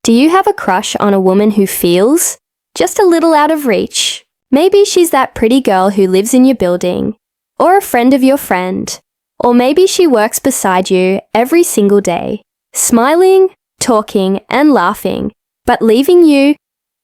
Do you have a crush on a woman who feels just a little out of reach? Maybe she's that pretty girl who lives in your building, or a friend of your friend, or maybe she works beside you every single day, smiling, talking, and laughing, but leaving you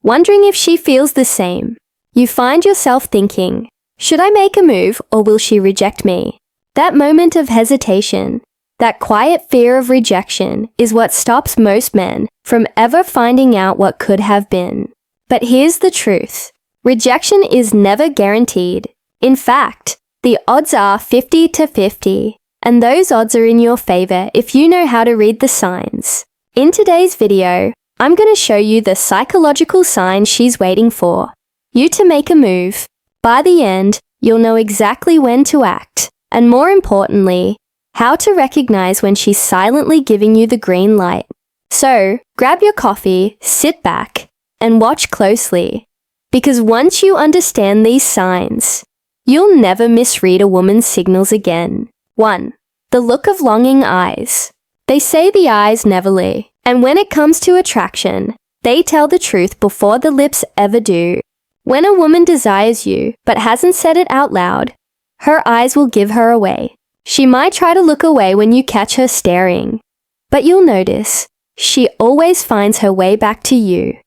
wondering if she feels the same. You find yourself thinking, should I make a move or will she reject me? That moment of hesitation, that quiet fear of rejection, is what stops most men from ever finding out what could have been. But here's the truth. Rejection is never guaranteed. In fact, the odds are 50-50, and those odds are in your favor if you know how to read the signs. In today's video, I'm going to show you the psychological signs she's waiting for you to make a move. By the end, you'll know exactly when to act, and more importantly, how to recognize when she's silently giving you the green light. So, grab your coffee, sit back, and watch closely. Because once you understand these signs, you'll never misread a woman's signals again. 1. The look of longing eyes. They say the eyes never lie, and when it comes to attraction, they tell the truth before the lips ever do. When a woman desires you but hasn't said it out loud, her eyes will give her away. She might try to look away when you catch her staring, but you'll notice she always finds her way back to you.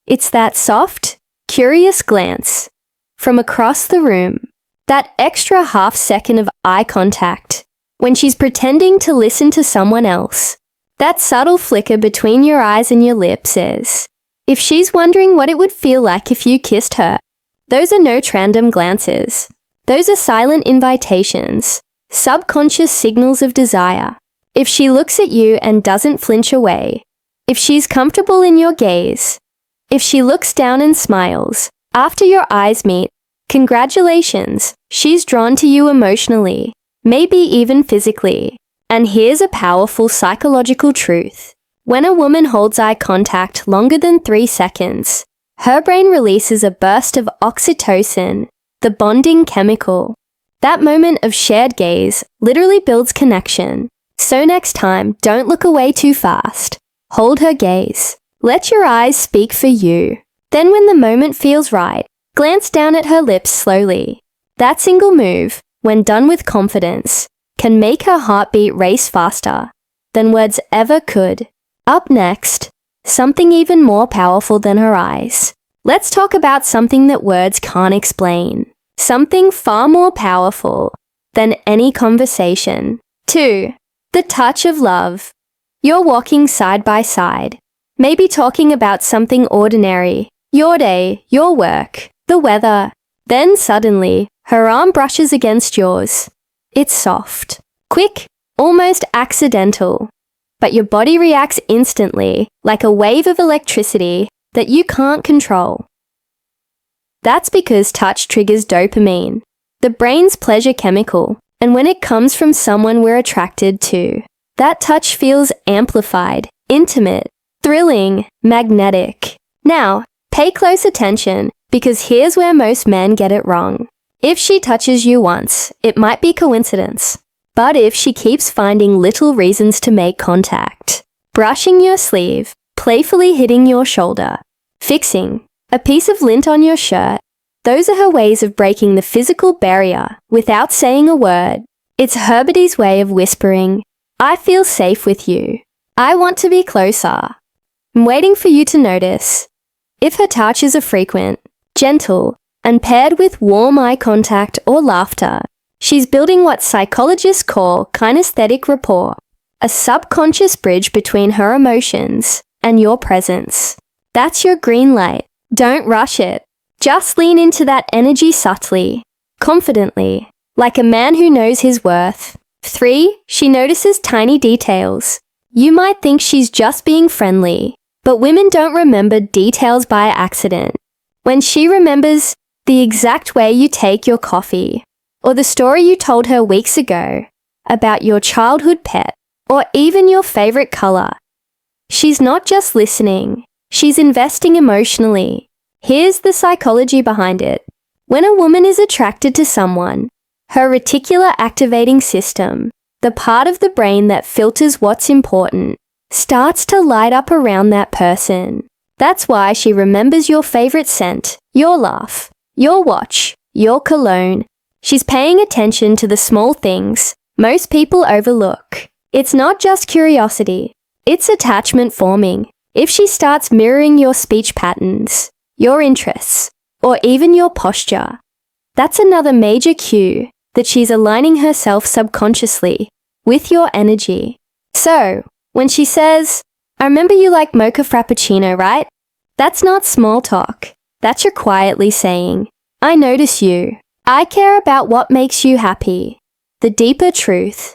It's that soft, curious glance from across the room, that extra half second of eye contact when she's pretending to listen to someone else. That subtle flicker between your eyes and your lips is, if she's wondering what it would feel like if you kissed her. Those are no random glances. Those are silent invitations, subconscious signals of desire. If she looks at you and doesn't flinch away, if she's comfortable in your gaze, if she looks down and smiles after your eyes meet, congratulations, she's drawn to you emotionally, maybe even physically. And here's a powerful psychological truth. When a woman holds eye contact longer than 3 seconds, her brain releases a burst of oxytocin, the bonding chemical. That moment of shared gaze literally builds connection. So next time, don't look away too fast. Hold her gaze. Let your eyes speak for you. Then when the moment feels right, glance down at her lips slowly. That single move, when done with confidence, can make her heartbeat race faster than words ever could. Up next, something even more powerful than her eyes. Let's talk about something that words can't explain. Something far more powerful than any conversation. 2. The touch of love. You're walking side by side, maybe talking about something ordinary, your day, your work, the weather. Then suddenly, her arm brushes against yours. It's soft, quick, almost accidental. But your body reacts instantly, like a wave of electricity that you can't control. That's because touch triggers dopamine, the brain's pleasure chemical, and when it comes from someone we're attracted to, that touch feels amplified, intimate, thrilling, magnetic. Now, pay close attention, because here's where most men get it wrong. If she touches you once, it might be coincidence. But if she keeps finding little reasons to make contact, brushing your sleeve, playfully hitting your shoulder, fixing a piece of lint on your shirt, those are her ways of breaking the physical barrier without saying a word. It's her body's way of whispering, I feel safe with you. I want to be closer. I'm waiting for you to notice. If her touches are frequent, gentle, and paired with warm eye contact or laughter, she's building what psychologists call kinesthetic rapport, a subconscious bridge between her emotions and your presence. That's your green light. Don't rush it. Just lean into that energy subtly, confidently, like a man who knows his worth. 3. She notices tiny details. You might think she's just being friendly, but women don't remember details by accident. When she remembers the exact way you take your coffee, or the story you told her weeks ago about your childhood pet, or even your favorite color, she's not just listening, she's investing emotionally. Here's the psychology behind it. When a woman is attracted to someone, her reticular activating system, the part of the brain that filters what's important, starts to light up around that person. That's why she remembers your favorite scent, your laugh, your watch, your cologne. She's paying attention to the small things most people overlook. It's not just curiosity, it's attachment forming. If she starts mirroring your speech patterns, your interests, or even your posture, that's another major cue that she's aligning herself subconsciously with your energy. So, when she says, "I remember you like mocha frappuccino, right?" That's not small talk. That's your quietly saying, "I notice you. I care about what makes you happy." The deeper truth.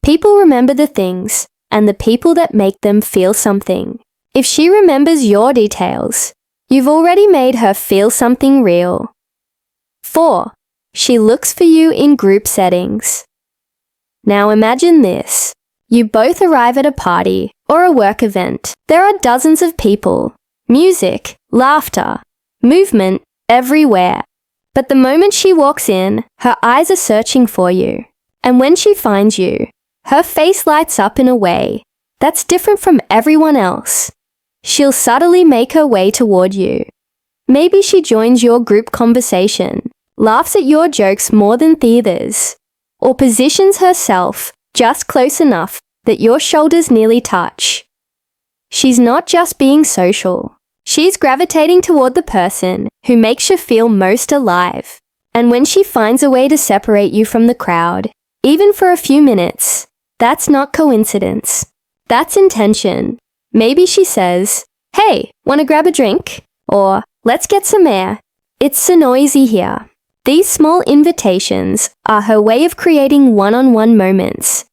People remember the things and the people that make them feel something. If she remembers your details, you've already made her feel something real. 4. She looks for you in group settings. Now imagine this. You both arrive at a party or a work event. There are dozens of people, music, laughter, movement everywhere. But the moment she walks in, her eyes are searching for you. And when she finds you, her face lights up in a way that's different from everyone else. She'll subtly make her way toward you. Maybe she joins your group conversation, laughs at your jokes more than the others, or positions herself just close enough that your shoulders nearly touch. She's not just being social. She's gravitating toward the person who makes you feel most alive. And when she finds a way to separate you from the crowd, even for a few minutes, that's not coincidence. That's intention. Maybe she says, "Hey, wanna grab a drink?" Or, "Let's get some air. It's so noisy here." These small invitations are her way of creating one-on-one moments.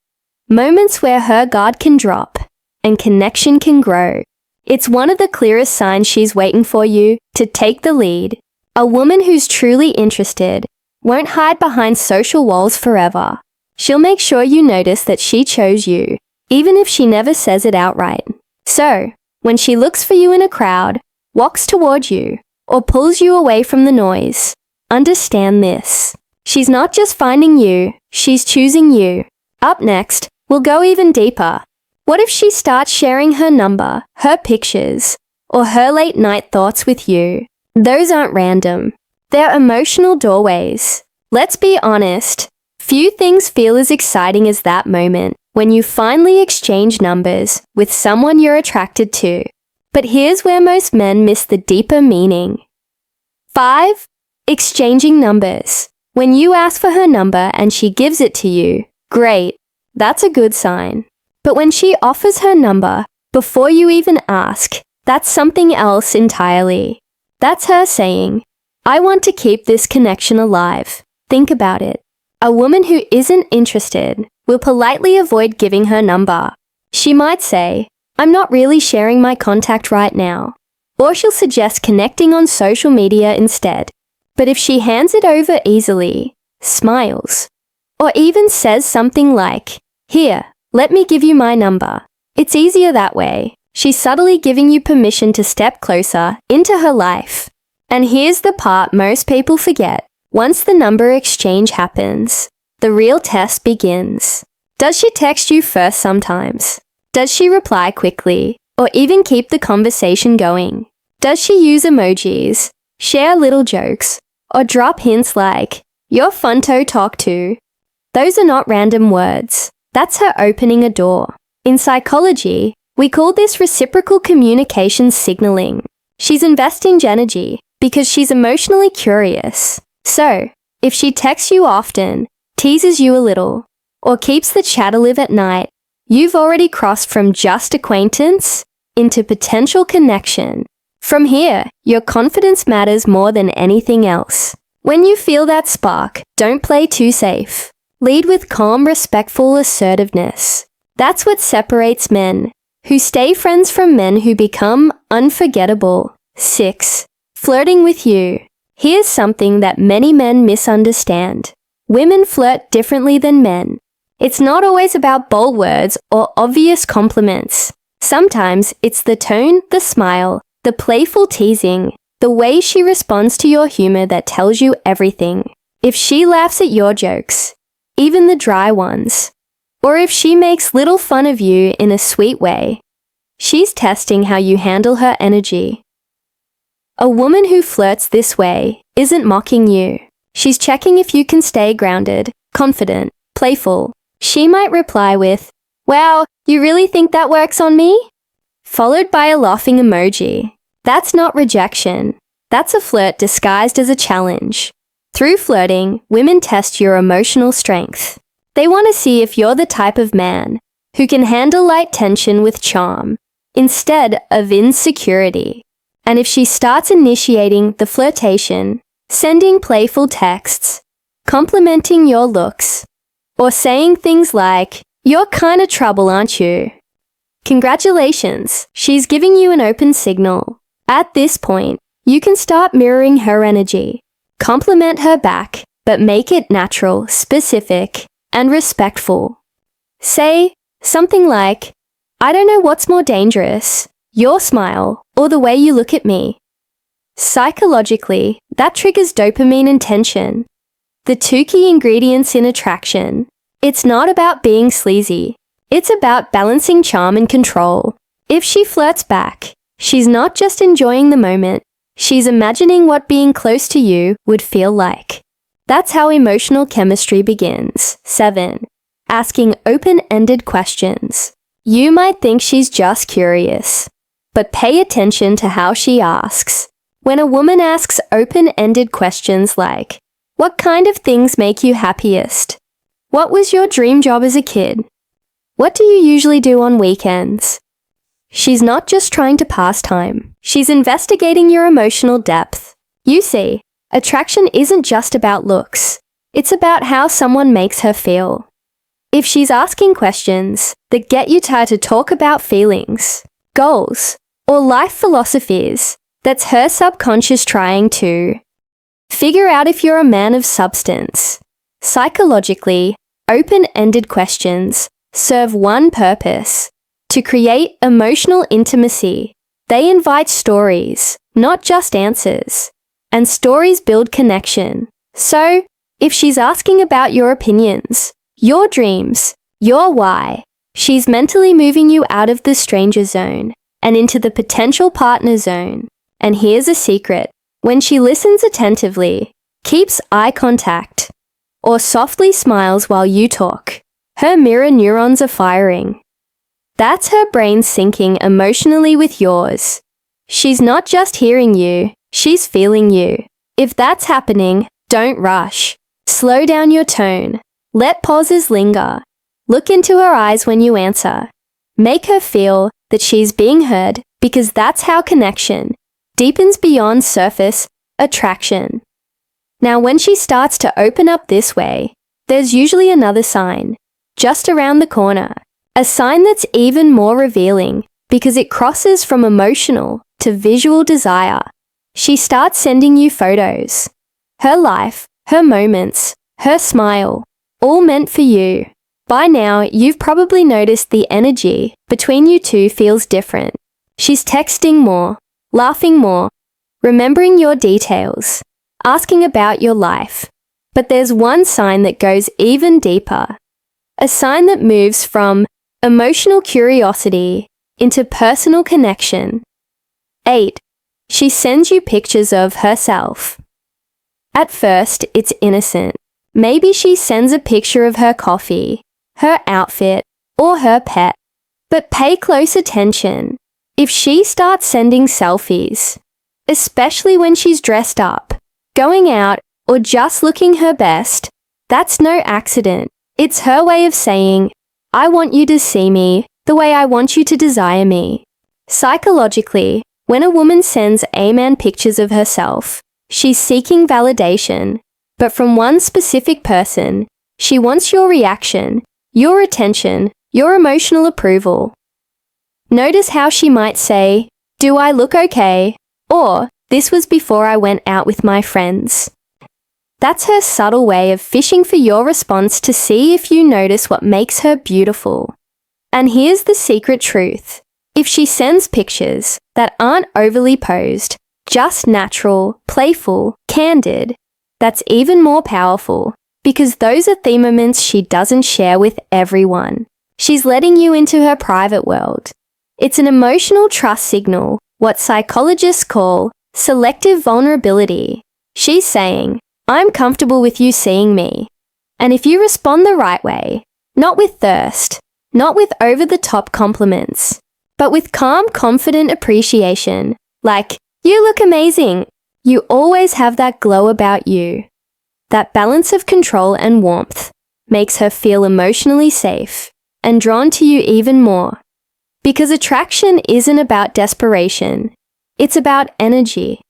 Moments where her guard can drop and connection can grow. It's one of the clearest signs she's waiting for you to take the lead. A woman who's truly interested won't hide behind social walls forever. She'll make sure you notice that she chose you, even if she never says it outright. So, when she looks for you in a crowd, walks toward you, or pulls you away from the noise, understand this. She's not just finding you, she's choosing you. Up next, we'll go even deeper. What if she starts sharing her number, her pictures, or her late night thoughts with you? Those aren't random. They're emotional doorways. Let's be honest. Few things feel as exciting as that moment when you finally exchange numbers with someone you're attracted to. But here's where most men miss the deeper meaning. 5. Exchanging numbers. When you ask for her number and she gives it to you, great. That's a good sign. But when she offers her number before you even ask, that's something else entirely. That's her saying, "I want to keep this connection alive." Think about it. A woman who isn't interested will politely avoid giving her number. She might say, "I'm not really sharing my contact right now." Or she'll suggest connecting on social media instead. But if she hands it over easily, smiles, or even says something like, "Here, let me give you my number," it's easier that way. She's subtly giving you permission to step closer into her life. And here's the part most people forget. Once the number exchange happens, the real test begins. Does she text you first sometimes? Does she reply quickly, or even keep the conversation going? Does she use emojis, share little jokes, or drop hints like, "You're fun to talk to"? Those are not random words. That's her opening a door. In psychology, we call this reciprocal communication signaling. She's investing energy because she's emotionally curious. So, if she texts you often, teases you a little, or keeps the chat alive at night, you've already crossed from just acquaintance into potential connection. From here, your confidence matters more than anything else. When you feel that spark, don't play too safe. Lead with calm, respectful assertiveness. That's what separates men who stay friends from men who become unforgettable. 6. Flirting with you. Here's something that many men misunderstand. Women flirt differently than men. It's not always about bold words or obvious compliments. Sometimes it's the tone, the smile, the playful teasing, the way she responds to your humor that tells you everything. If she laughs at your jokes, even the dry ones, or if she makes little fun of you in a sweet way, She's testing how you handle her energy. A woman who flirts this way isn't mocking you. She's checking if you can stay grounded, confident, playful. She might reply with, "Wow, you really think that works on me?" Followed by a laughing emoji. That's not rejection. That's a flirt disguised as a challenge. Through flirting, women test your emotional strength. They want to see if you're the type of man who can handle light tension with charm instead of insecurity. And if she starts initiating the flirtation, sending playful texts, complimenting your looks, or saying things like, "You're kinda trouble, aren't you?" Congratulations, she's giving you an open signal. At this point, you can start mirroring her energy. Compliment her back, but make it natural, specific, and respectful. Say something like, "I don't know what's more dangerous, your smile or the way you look at me." Psychologically, that triggers dopamine and tension, the two key ingredients in attraction. It's not about being sleazy. It's about balancing charm and control. If she flirts back, she's not just enjoying the moment, she's imagining what being close to you would feel like. That's how emotional chemistry begins. 7. Asking open-ended questions. You might think she's just curious, but pay attention to how she asks. When a woman asks open-ended questions like, "What kind of things make you happiest? What was your dream job as a kid? What do you usually do on weekends?" She's not just trying to pass time. She's investigating your emotional depth. You see, attraction isn't just about looks. It's about how someone makes her feel. If she's asking questions that get you to talk about feelings, goals, or life philosophies, that's her subconscious trying to figure out if you're a man of substance. Psychologically, open-ended questions serve one purpose: to create emotional intimacy. They invite stories, not just answers. And stories build connection. So, if she's asking about your opinions, your dreams, your why, she's mentally moving you out of the stranger zone and into the potential partner zone. And here's a secret. When she listens attentively, keeps eye contact, or softly smiles while you talk, her mirror neurons are firing. That's her brain syncing emotionally with yours. She's not just hearing you, she's feeling you. If that's happening, don't rush. Slow down your tone. Let pauses linger. Look into her eyes when you answer. Make her feel that she's being heard, because that's how connection deepens beyond surface attraction. Now, when she starts to open up this way, there's usually another sign, just around the corner. A sign that's even more revealing because it crosses from emotional to visual desire. She starts sending you photos. Her life, her moments, her smile, all meant for you. By now, you've probably noticed the energy between you two feels different. She's texting more, laughing more, remembering your details, asking about your life. But there's one sign that goes even deeper. A sign that moves from emotional curiosity into personal connection. 8. She sends you pictures of herself. At first, it's innocent. Maybe she sends a picture of her coffee, her outfit, or her pet. But pay close attention. If she starts sending selfies, especially when she's dressed up, going out, or just looking her best, that's no accident. It's her way of saying, "I want you to see me the way I want you to desire me." Psychologically, when a woman sends amen pictures of herself, she's seeking validation, but from one specific person. She wants your reaction, your attention, your emotional approval. Notice how she might say, "Do I look okay?" Or, "This was before I went out with my friends." That's her subtle way of fishing for your response to see if you notice what makes her beautiful. And here's the secret truth. If she sends pictures that aren't overly posed, just natural, playful, candid, that's even more powerful, because those are the moments she doesn't share with everyone. She's letting you into her private world. It's an emotional trust signal, what psychologists call selective vulnerability. She's saying, I'm comfortable with you seeing me. And if you respond the right way, not with thirst, not with over-the-top compliments, but with calm, confident appreciation, like, you look amazing, you always have that glow about you. That balance of control and warmth makes her feel emotionally safe and drawn to you even more. Because attraction isn't about desperation, it's about energy.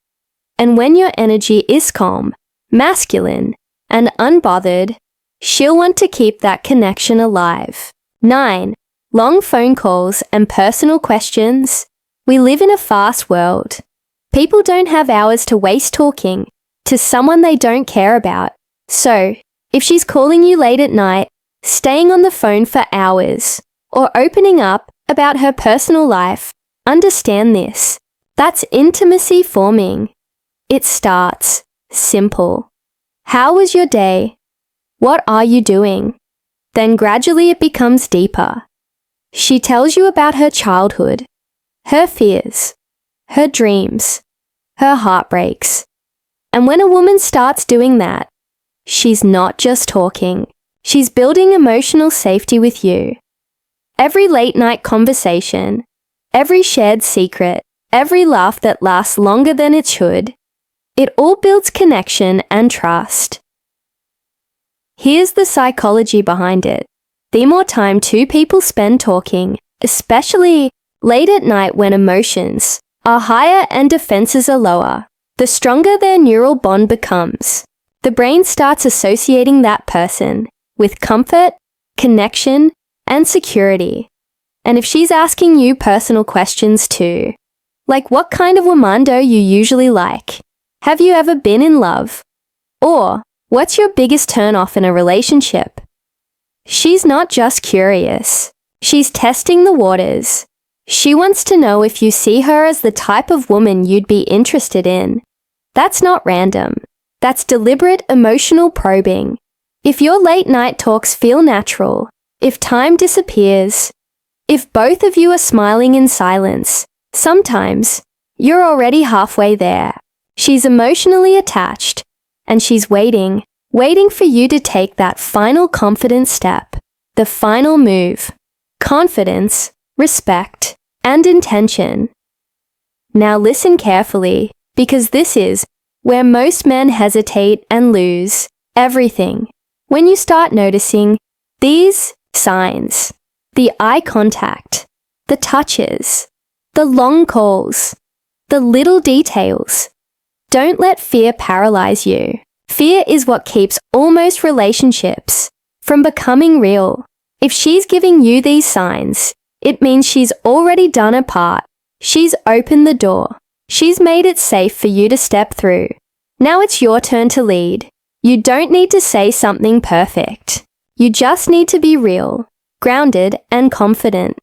And when your energy is calm, masculine, and unbothered, she'll want to keep that connection alive. 9. Long phone calls and personal questions. We live in a fast world. People don't have hours to waste talking to someone they don't care about. So, if she's calling you late at night, staying on the phone for hours, or opening up about her personal life, understand this. That's intimacy forming. It starts simple. How was your day? What are you doing? Then gradually it becomes deeper. She tells you about her childhood, her fears, her dreams, her heartbreaks. And when a woman starts doing that, she's not just talking. She's building emotional safety with you. Every late-night conversation, every shared secret, every laugh that lasts longer than it should, it all builds connection and trust. Here's the psychology behind it. The more time two people spend talking, especially late at night when emotions are higher and defenses are lower, the stronger their neural bond becomes. The brain starts associating that person with comfort, connection, and security. And if she's asking you personal questions too, like what kind of woman do you usually like? Have you ever been in love? Or, what's your biggest turn-off in a relationship? She's not just curious. She's testing the waters. She wants to know if you see her as the type of woman you'd be interested in. That's not random. That's deliberate emotional probing. If your late-night talks feel natural, if time disappears, if both of you are smiling in silence, sometimes you're already halfway there. She's emotionally attached, and she's waiting for you to take that final confident step, the final move. Confidence, respect, and intention. Now listen carefully, because this is where most men hesitate and lose everything. When you start noticing these signs, the eye contact, the touches, the long calls, the little details, don't let fear paralyze you. Fear is what keeps almost relationships from becoming real. If she's giving you these signs, it means she's already done her part. She's opened the door. She's made it safe for you to step through. Now it's your turn to lead. You don't need to say something perfect. You just need to be real, grounded, and confident.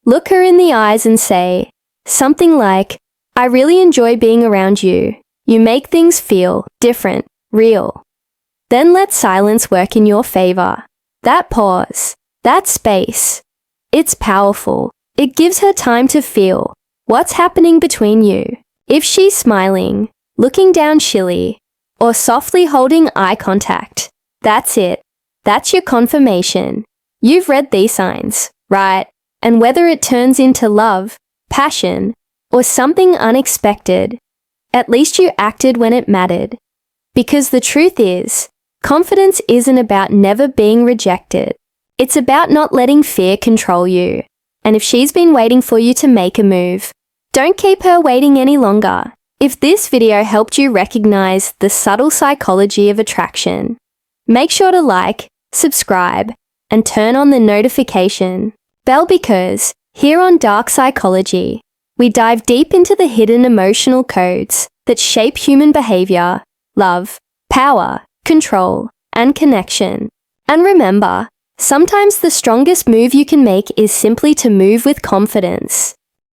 Look her in the eyes and say something like, I really enjoy being around you. You make things feel different, real. Then let silence work in your favor. That pause, that space, it's powerful. It gives her time to feel what's happening between you. If she's smiling, looking down chilly, or softly holding eye contact, that's it. That's your confirmation. You've read these signs, right? And whether it turns into love, passion, or something unexpected, at least you acted when it mattered. Because the truth is, confidence isn't about never being rejected. It's about not letting fear control you. And if she's been waiting for you to make a move, don't keep her waiting any longer. If this video helped you recognize the subtle psychology of attraction, make sure to like, subscribe, and turn on the notification bell because here on Dark Psychology, we dive deep into the hidden emotional codes that shape human behavior, love, power, control, and connection. And remember, sometimes the strongest move you can make is simply to move with confidence.